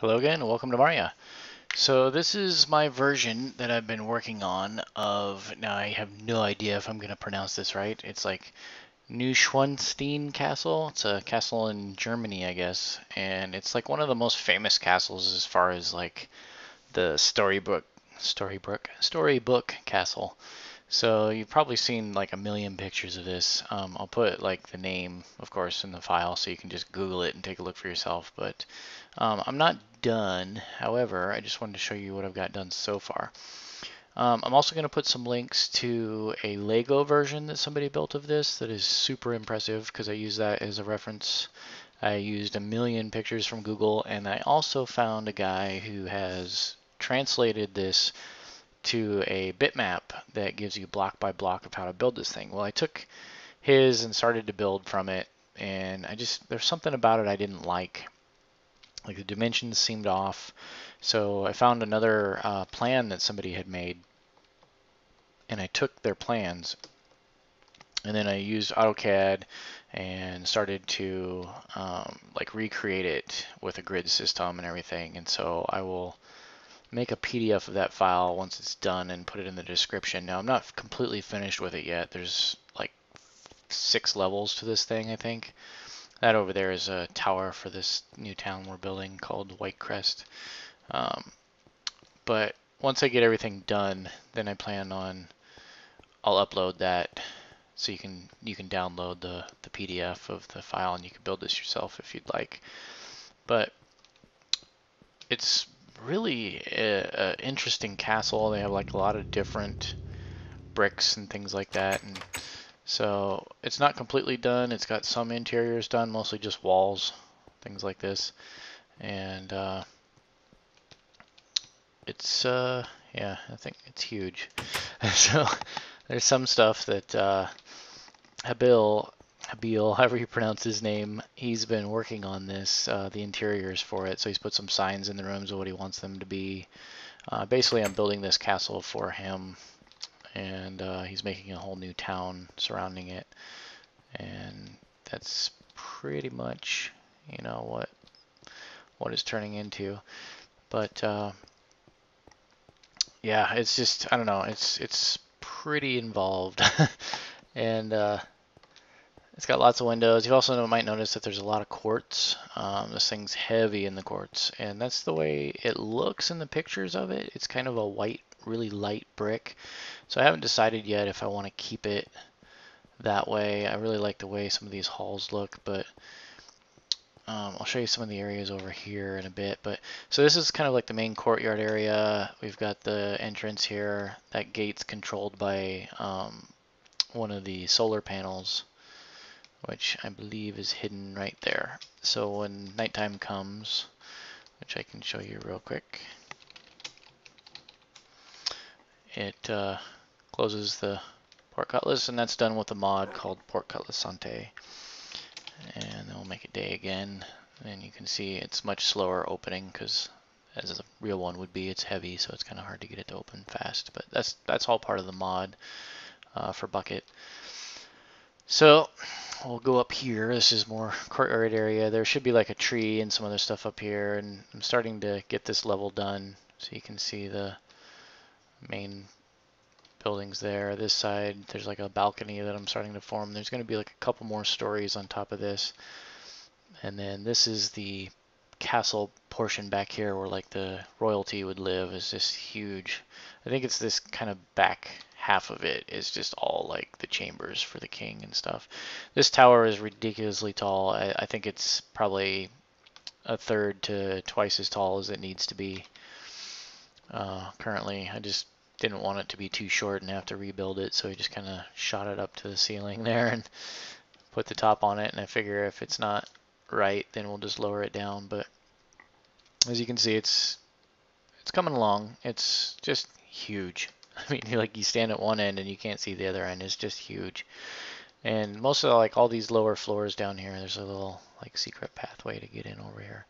Hello again, and welcome to Maria. So this is my version that I've been working on of, now I have no idea if I'm going to pronounce this right. It's like Neuschwanstein Castle. It's a castle in Germany, I guess, and it's like one of the most famous castles as far as like the storybook castle. So you've probably seen like a million pictures of this. I'll put like the name, of course, in the file so you can just Google it and take a look for yourself. But I'm not done. However, I just wanted to show you what I've got done so far. I'm also going to put some links to a Lego version that somebody built of this that is super impressive because I use that as a reference. I used a million pictures from Google, and I also found a guy who has translated this to a bitmap that gives you block by block of how to build this thing. Well, I took his and started to build from it, and there's something about it I didn't like. Like the dimensions seemed off. So I found another plan that somebody had made, and I took their plans, and then I used AutoCAD and started to like recreate it with a grid system and everything. And so I will make a PDF of that file once it's done and put it in the description. Now I'm not completely finished with it yet. There's like 6 levels to this thing, I think. That over there is a tower for this new town we're building called White Crest. But once I get everything done, then I plan on I'll upload that so you can download the PDF of the file and you can build this yourself if you'd like. But it's really a interesting castle. They have like a lot of different bricks and things like that, and so it's not completely done. It's got some interiors done, mostly just walls, things like this, and it's yeah, I think it's huge. So there's some stuff that Habil, however you pronounce his name, he's been working on this, the interiors for it. So he's put some signs in the rooms of what he wants them to be. Basically, I'm building this castle for him, and he's making a whole new town surrounding it. And that's pretty much, what it's turning into. But yeah, it's just, I don't know, it's pretty involved. And it's got lots of windows. You also might notice that there's a lot of quartz. This thing's heavy in the quartz, and that's the way it looks in the pictures of it. It's kind of a white, really light brick. So I haven't decided yet if I want to keep it that way. I really like the way some of these halls look, but I'll show you some of the areas over here in a bit. But so this is kind of like the main courtyard area. We've got the entrance here. That gate's controlled by one of the solar panels, which I believe is hidden right there. So when nighttime comes, which I can show you real quick, it closes the port cutlass, and that's done with a mod called Port Cutlass Sante. And then we'll make it day again, and you can see it's much slower opening because, as a real one would be, it's heavy, so it's kind of hard to get it to open fast. But that's all part of the mod for Bucket. So we'll go up here. This is more courtyard area. There should be like a tree and some other stuff up here, and I'm starting to get this level done so you can see the main buildings there. This side, there's like a balcony that I'm starting to form. There's going to be like a couple more stories on top of this. And then this is the castle portion back here where like the royalty would live. Is just huge. I think it's this kind of back half of it is just all like the chambers for the king and stuff. This tower is ridiculously tall. I think it's probably a third to twice as tall as it needs to be currently. I just didn't want it to be too short and have to rebuild it, so I just kind of shot it up to the ceiling there and put the top on it, and I figure if it's not right, then we'll just lower it down. But as you can see, it's coming along. It's just huge. I mean, like you stand at one end and you can't see the other end. It's just huge. And most of like all these lower floors down here, there's a little like secret pathway to get in over here.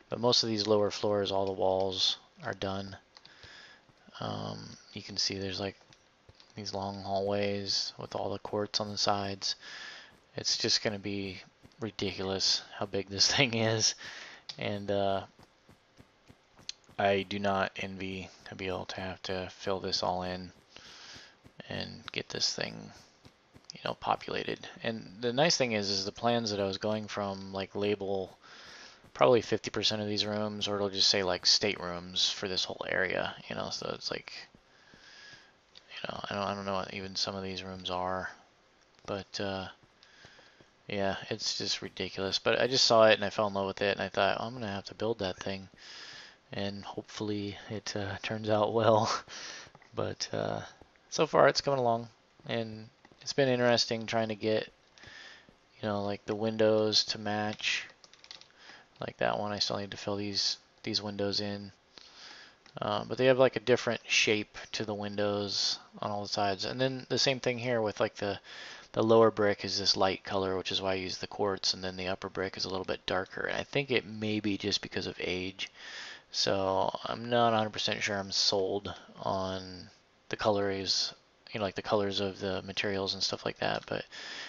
But most of these lower floors, all the walls are done. You can see there's like these long hallways with all the quartz on the sides. It's just going to be ridiculous how big this thing is. And I do not envy to be able to have to fill this all in and get this thing, you know, populated. And the nice thing is the plans that I was going from like label probably 50% of these rooms, or it'll just say like staterooms for this whole area, you know, so it's like, you know, I don't know what even some of these rooms are, but yeah, it's just ridiculous. But I just saw it and I fell in love with it, and I thought, oh, I'm gonna have to build that thing, and hopefully it turns out well. But so far it's coming along, and it's been interesting trying to get, you know, like the windows to match. Like that one, I still need to fill these windows in. But they have like a different shape to the windows on all the sides. And then the same thing here with like the lower brick is this light color, which is why I use the quartz, and then the upper brick is a little bit darker. And I think it may be just because of age. So I'm not 100% sure I'm sold on the colors, you know, like the colors of the materials and stuff like that. But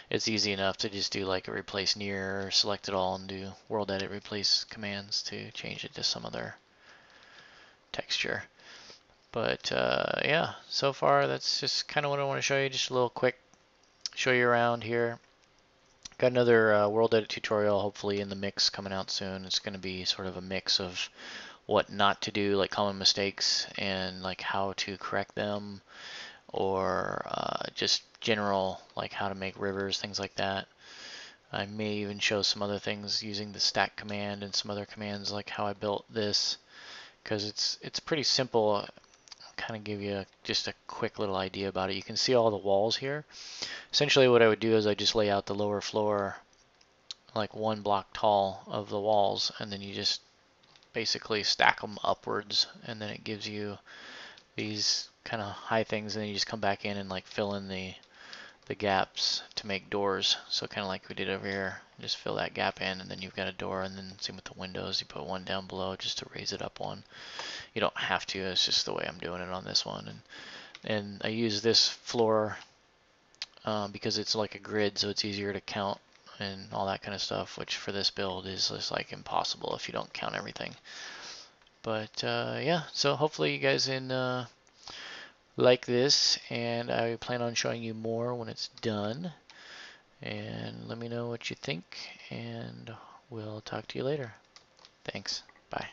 it's easy enough to just do like a replace near, or select it all and do world edit replace commands to change it to some other texture. But yeah, so far that's just kind of what I want to show you. Just a little quick show you around here. Got another world edit tutorial hopefully in the mix coming out soon. It's going to be sort of a mix of what not to do, like common mistakes, and like how to correct them, or just general like how to make rivers, things like that. I may even show some other things using the stack command and some other commands, like how I built this, because it's pretty simple. I'll kind of give you just a quick little idea about it. You can see all the walls here. Essentially what I would do is I just lay out the lower floor like one block tall of the walls, and then you just basically stack them upwards, and then it gives you these kind of high things, and then you just come back in and like fill in the gaps to make doors. So kind of like we did over here, just fill that gap in, and then you've got a door. And then same with the windows, you put one down below just to raise it up one. You don't have to, it's just the way I'm doing it on this one. And I use this floor because it's like a grid, so it's easier to count and all that kind of stuff, which for this build is just like impossible if you don't count everything. But yeah, so hopefully you guys like this, and I plan on showing you more when it's done. And let me know what you think, and we'll talk to you later. Thanks. Bye.